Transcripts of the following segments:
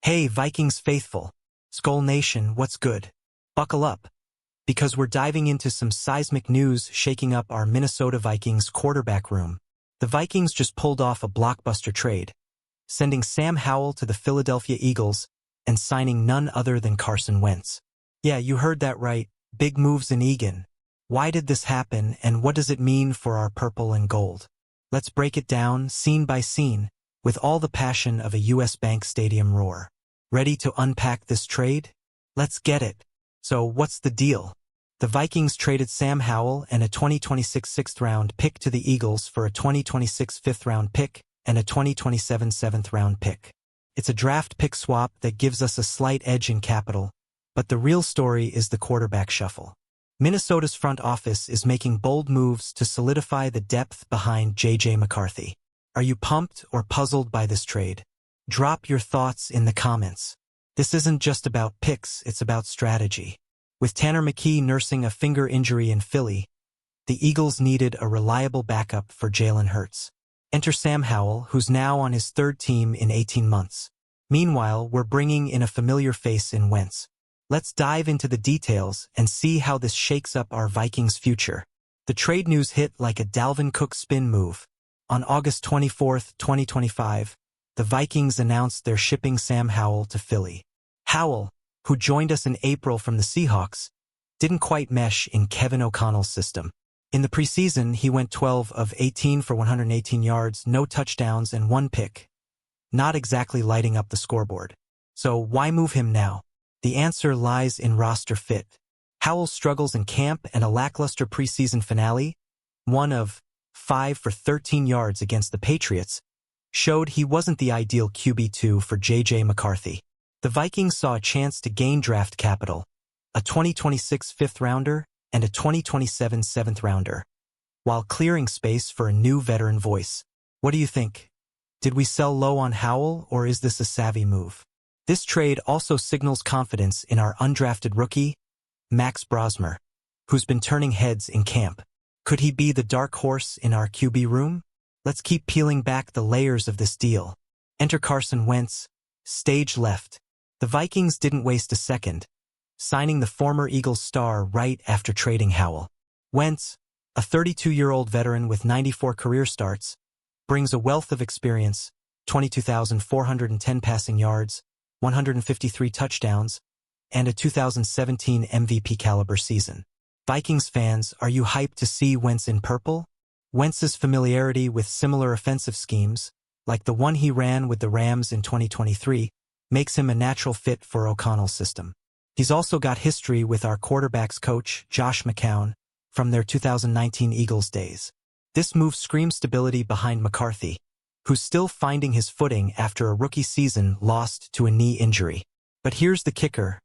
Hey, Vikings faithful. Skull Nation, what's good? Buckle up, because we're diving into some seismic news shaking up our Minnesota Vikings quarterback room. The Vikings just pulled off a blockbuster trade, sending Sam Howell to the Philadelphia Eagles and signing none other than Carson Wentz. Yeah, you heard that right. Big moves in Egan. Why did this happen, and what does it mean for our purple and gold? Let's break it down, scene by scene, with all the passion of a U.S. Bank Stadium roar. Ready to unpack this trade? Let's get it. So, what's the deal? The Vikings traded Sam Howell and a 2026 sixth-round pick to the Eagles for a 2026 fifth-round pick and a 2027 seventh-round pick. It's a draft pick swap that gives us a slight edge in capital, but the real story is the quarterback shuffle. Minnesota's front office is making bold moves to solidify the depth behind J.J. McCarthy. Are you pumped or puzzled by this trade? Drop your thoughts in the comments. This isn't just about picks, it's about strategy. With Tanner McKee nursing a finger injury in Philly, the Eagles needed a reliable backup for Jalen Hurts. Enter Sam Howell, who's now on his third team in 18 months. Meanwhile, we're bringing in a familiar face in Wentz. Let's dive into the details and see how this shakes up our Vikings' future. The trade news hit like a Dalvin Cook spin move. On August 24, 2025, the Vikings announced they're shipping Sam Howell to Philly. Howell, who joined us in April from the Seahawks, didn't quite mesh in Kevin O'Connell's system. In the preseason, he went 12 of 18 for 118 yards, no touchdowns, and one pick. Not exactly lighting up the scoreboard. So why move him now? The answer lies in roster fit. Howell's struggles in camp and a lackluster preseason finale, 1 of 5 for 13 yards against the Patriots, showed he wasn't the ideal QB2 for J.J. McCarthy. The Vikings saw a chance to gain draft capital, a 2026 fifth-rounder and a 2027 seventh-rounder, while clearing space for a new veteran voice. What do you think? Did we sell low on Howell, or is this a savvy move? This trade also signals confidence in our undrafted rookie, Max Brosmer, who's been turning heads in camp. Could he be the dark horse in our QB room? Let's keep peeling back the layers of this deal. Enter Carson Wentz, stage left. The Vikings didn't waste a second, signing the former Eagles star right after trading Howell. Wentz, a 32-year-old veteran with 94 career starts, brings a wealth of experience, 22,410 passing yards, 153 touchdowns, and a 2017 MVP-caliber season. Vikings fans, are you hyped to see Wentz in purple? Wentz's familiarity with similar offensive schemes, like the one he ran with the Rams in 2023, makes him a natural fit for O'Connell's system. He's also got history with our quarterbacks coach, Josh McCown, from their 2019 Eagles days. This move screams stability behind McCarthy, who's still finding his footing after a rookie season lost to a knee injury. But here's the kicker.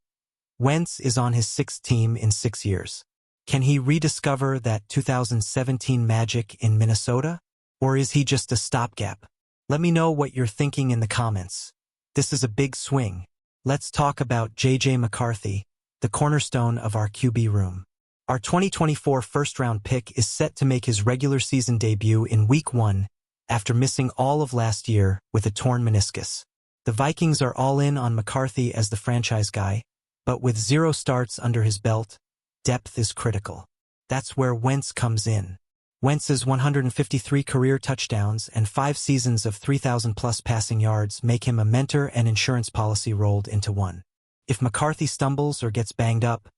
Wentz is on his 6th team in 6 years. Can he rediscover that 2017 magic in Minnesota? Or is he just a stopgap? Let me know what you're thinking in the comments. This is a big swing. Let's talk about J.J. McCarthy, the cornerstone of our QB room. Our 2024 first-round pick is set to make his regular season debut in Week 1 after missing all of last year with a torn meniscus. The Vikings are all in on McCarthy as the franchise guy, but with 0 starts under his belt, depth is critical. That's where Wentz comes in. Wentz's 153 career touchdowns and 5 seasons of 3,000-plus passing yards make him a mentor and insurance policy rolled into one. If McCarthy stumbles or gets banged up,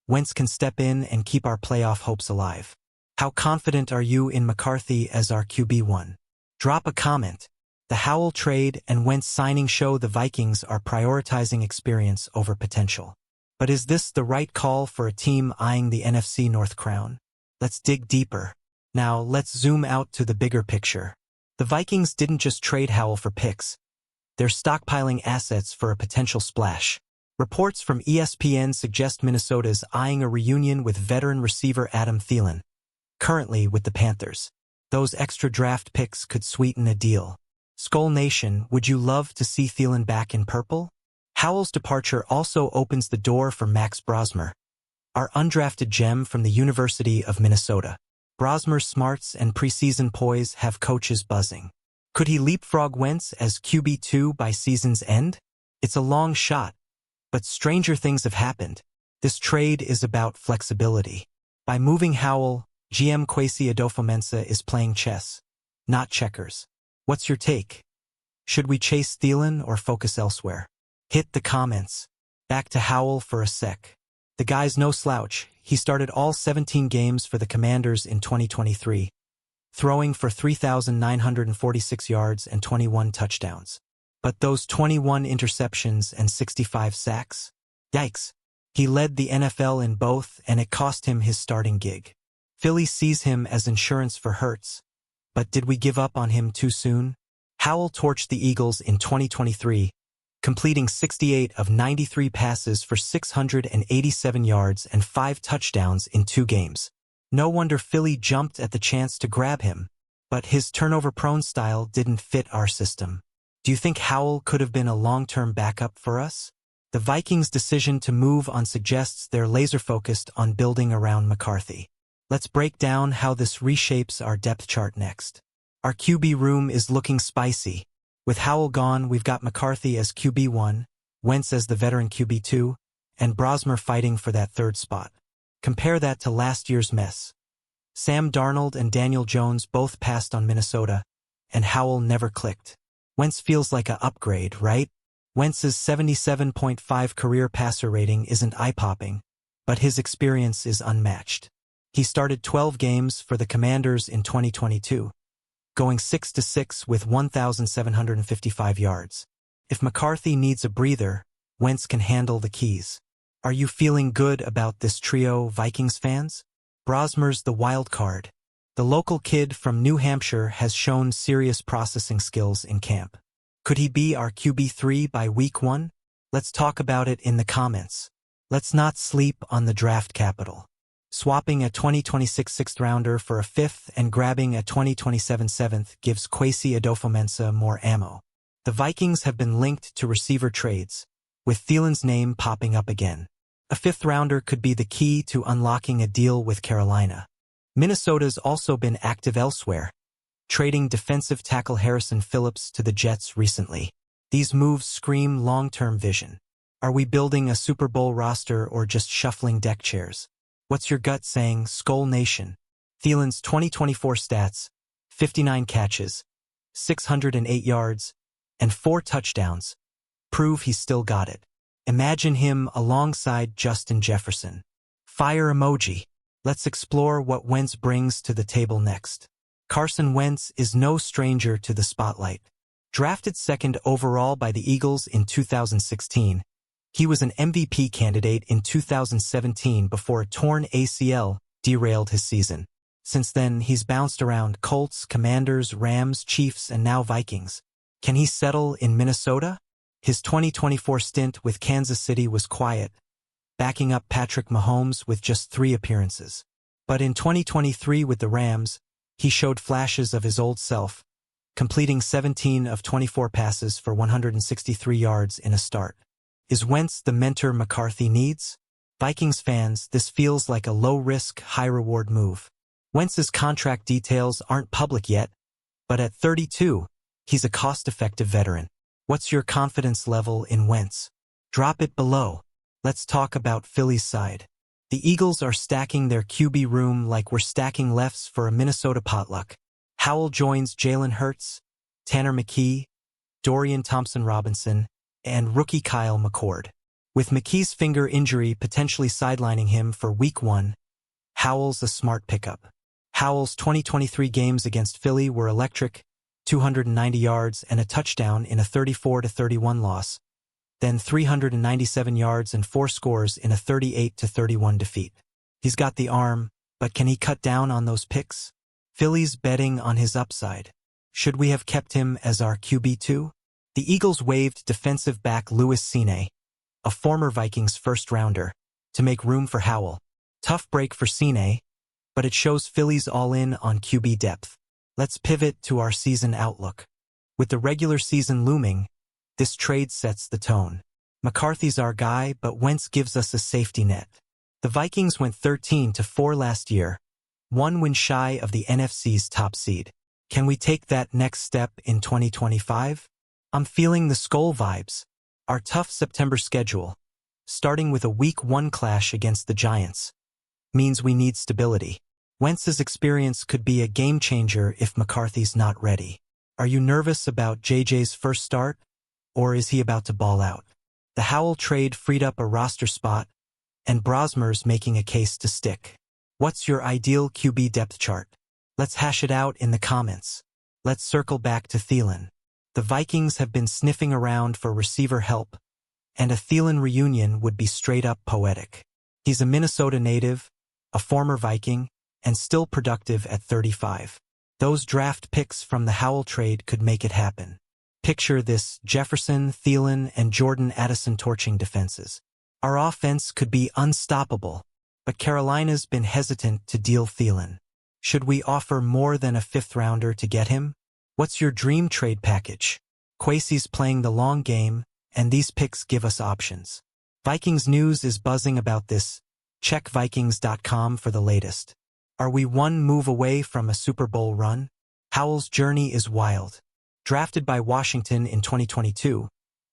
Wentz can step in and keep our playoff hopes alive. How confident are you in McCarthy as our QB1? Drop a comment. The Howell trade and Wentz signing show the Vikings are prioritizing experience over potential. But is this the right call for a team eyeing the NFC North crown? Let's dig deeper. Now, let's zoom out to the bigger picture. The Vikings didn't just trade Howell for picks. They're stockpiling assets for a potential splash. Reports from ESPN suggest Minnesota's eyeing a reunion with veteran receiver Adam Thielen, currently with the Panthers. Those extra draft picks could sweeten a deal. Skull Nation, would you love to see Thielen back in purple? Howell's departure also opens the door for Max Brosmer, our undrafted gem from the University of Minnesota. Brosmer's smarts and preseason poise have coaches buzzing. Could he leapfrog Wentz as QB2 by season's end? It's a long shot, but stranger things have happened. This trade is about flexibility. By moving Howell, GM Kwesi Adofo-Mensah is playing chess, not checkers. What's your take? Should we chase Thielen or focus elsewhere? Hit the comments. Back to Howell for a sec. The guy's no slouch. He started all 17 games for the Commanders in 2023, throwing for 3,946 yards and 21 touchdowns. But those 21 interceptions and 65 sacks? Yikes. He led the NFL in both, and it cost him his starting gig. Philly sees him as insurance for Hurts. But did we give up on him too soon? Howell torched the Eagles in 2023, completing 68 of 93 passes for 687 yards and 5 touchdowns in 2 games. No wonder Philly jumped at the chance to grab him, but his turnover-prone style didn't fit our system. Do you think Howell could have been a long-term backup for us? The Vikings' decision to move on suggests they're laser-focused on building around McCarthy. Let's break down how this reshapes our depth chart next. Our QB room is looking spicy. With Howell gone, we've got McCarthy as QB1, Wentz as the veteran QB2, and Brosmer fighting for that third spot. Compare that to last year's mess. Sam Darnold and Daniel Jones both passed on Minnesota, and Howell never clicked. Wentz feels like an upgrade, right? Wentz's 77.5 career passer rating isn't eye-popping, but his experience is unmatched. He started 12 games for the Commanders in 2022, going 6-6 with 1,755 yards. If McCarthy needs a breather, Wentz can handle the keys. Are you feeling good about this trio, Vikings fans? Brosmer's the wild card. The local kid from New Hampshire has shown serious processing skills in camp. Could he be our QB3 by week 1? Let's talk about it in the comments. Let's not sleep on the draft capital. Swapping a 2026 sixth-rounder for a 5th and grabbing a 2027 7th gives Kwesi Adofo-Mensah more ammo. The Vikings have been linked to receiver trades, with Thielen's name popping up again. A 5th-rounder could be the key to unlocking a deal with Carolina. Minnesota's also been active elsewhere, trading defensive tackle Harrison Phillips to the Jets recently. These moves scream long-term vision. Are we building a Super Bowl roster or just shuffling deck chairs? What's your gut saying, Skull Nation? Thielen's 2024 stats, 59 catches, 608 yards, and 4 touchdowns, prove he's still got it. Imagine him alongside Justin Jefferson. Fire emoji. Let's explore what Wentz brings to the table next. Carson Wentz is no stranger to the spotlight. Drafted 2nd overall by the Eagles in 2016, he was an MVP candidate in 2017 before a torn ACL derailed his season. Since then, he's bounced around Colts, Commanders, Rams, Chiefs, and now Vikings. Can he settle in Minnesota? His 2024 stint with Kansas City was quiet, backing up Patrick Mahomes with just 3 appearances. But in 2023 with the Rams, he showed flashes of his old self, completing 17 of 24 passes for 163 yards in a start. Is Wentz the mentor McCarthy needs? Vikings fans, this feels like a low-risk, high-reward move. Wentz's contract details aren't public yet, but at 32, he's a cost-effective veteran. What's your confidence level in Wentz? Drop it below. Let's talk about Philly's side. The Eagles are stacking their QB room like we're stacking lefts for a Minnesota potluck. Howell joins Jalen Hurts, Tanner McKee, Dorian Thompson-Robinson, and rookie Kyle McCord. With McKee's finger injury potentially sidelining him for week 1, Howell's a smart pickup. Howell's 2023 games against Philly were electric, 290 yards and a touchdown in a 34-31 loss, then 397 yards and 4 scores in a 38-31 defeat. He's got the arm, but can he cut down on those picks? Philly's betting on his upside. Should we have kept him as our QB2? The Eagles waived defensive back Louis Cine, a former Vikings first-rounder, to make room for Howell. Tough break for Cine, but it shows Philly's all in on QB depth. Let's pivot to our season outlook. With the regular season looming, this trade sets the tone. McCarthy's our guy, but Wentz gives us a safety net. The Vikings went 13-4 last year, 1 win shy of the NFC's top seed. Can we take that next step in 2025? I'm feeling the Skull vibes. Our tough September schedule, starting with a Week 1 clash against the Giants, means we need stability. Wentz's experience could be a game-changer if McCarthy's not ready. Are you nervous about JJ's first start, or is he about to ball out? The Howell trade freed up a roster spot, and Brosmer's making a case to stick. What's your ideal QB depth chart? Let's hash it out in the comments. Let's circle back to Thielen. The Vikings have been sniffing around for receiver help, and a Thielen reunion would be straight up poetic. He's a Minnesota native, a former Viking, and still productive at 35. Those draft picks from the Howell trade could make it happen. Picture this: Jefferson, Thielen, and Jordan Addison torching defenses. Our offense could be unstoppable, but Carolina's been hesitant to deal Thielen. Should we offer more than a fifth-rounder to get him? What's your dream trade package? Kwesi's playing the long game, and these picks give us options. Vikings news is buzzing about this. Check Vikings.com for the latest. Are we one move away from a Super Bowl run? Howell's journey is wild. Drafted by Washington in 2022,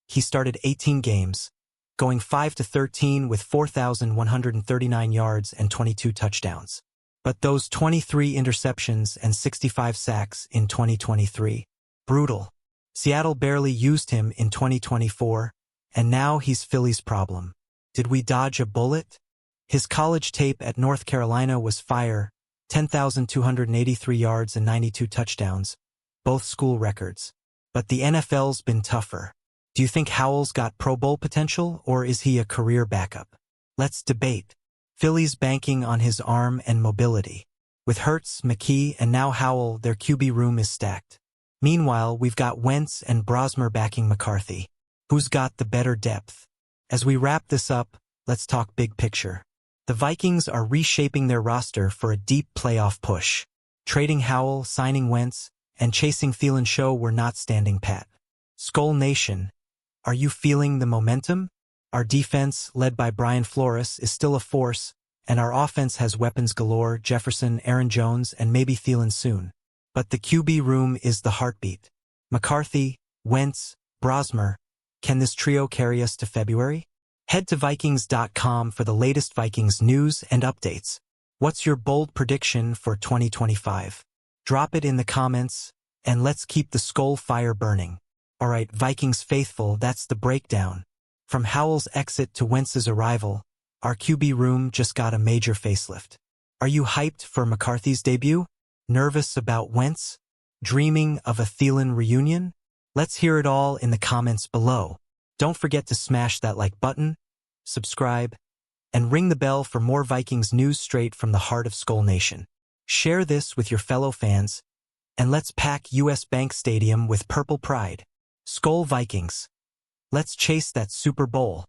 he started 18 games, going 5-13 with 4,139 yards and 22 touchdowns. But those 23 interceptions and 65 sacks in 2023. Brutal. Seattle barely used him in 2024, and now he's Philly's problem. Did we dodge a bullet? His college tape at North Carolina was fire: 10,283 yards and 92 touchdowns, both school records. But the NFL's been tougher. Do you think Howell's got Pro Bowl potential, or is he a career backup? Let's debate. Philly's banking on his arm and mobility. With Hurts, McKee, and now Howell, their QB room is stacked. Meanwhile, we've got Wentz and Brosmer backing McCarthy. Who's got the better depth? As we wrap this up, let's talk big picture. The Vikings are reshaping their roster for a deep playoff push. Trading Howell, signing Wentz, and chasing Thielen show we're not standing pat. Skol Nation, are you feeling the momentum? Our defense, led by Brian Flores, is still a force, and our offense has weapons galore: Jefferson, Aaron Jones, and maybe Thielen soon. But the QB room is the heartbeat. McCarthy, Wentz, Brosmer. Can this trio carry us to February? Head to Vikings.com for the latest Vikings news and updates. What's your bold prediction for 2025? Drop it in the comments, and let's keep the Skol fire burning. Alright, Vikings faithful, that's the breakdown. From Howell's exit to Wentz's arrival, our QB room just got a major facelift. Are you hyped for McCarthy's debut? Nervous about Wentz? Dreaming of a Thielen reunion? Let's hear it all in the comments below. Don't forget to smash that like button, subscribe, and ring the bell for more Vikings news straight from the heart of Skol Nation. Share this with your fellow fans, and let's pack US Bank Stadium with purple pride. Skol Vikings. Let's chase that Super Bowl.